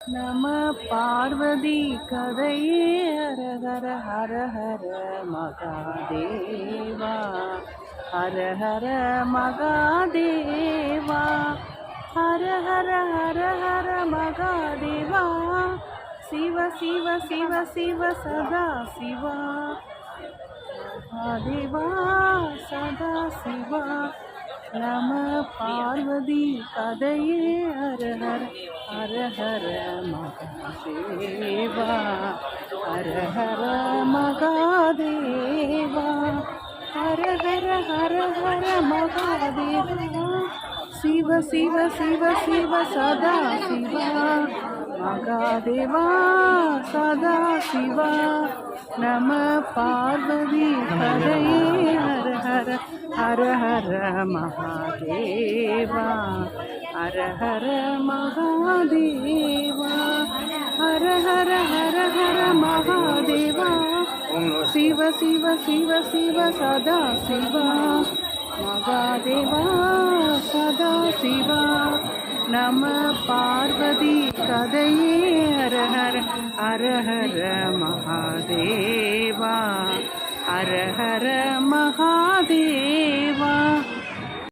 நம பார்வதி கதையே ஹர ஹர ஹர ஹர மகாதேவா ஹர ஹர மகாதேவா ஹர ஹர ஹர ஹர மகாதேவா சிவ சிவ சிவ சிவ சதா சிவா மகாதேவா சதா சிவா நம பார்வதி கதையே ஹர ஹர ஹர ஹர மகாதேவா ஹர ஹர மகாதேவா ஹர ஹர ஹர ஹர மகாதேவா சிவ சிவ சிவ சிவ சதா சிவா மகாதேவா சதா சிவா நம பார்வதி ஹரையே ஹர ஹர ஹர ஹர மகாதேவா ஹர ஹர மகாதேவா ஹர ஹர ஹர ஹர மகாதேவா சிவ சிவ சிவ சிவ சதா சிவா மகாதேவா சதா சிவா நம பார்வதி கதையே ஹர ஹர ஹர ஹர மகாதேவா ஹர ஹர மகாதேவா.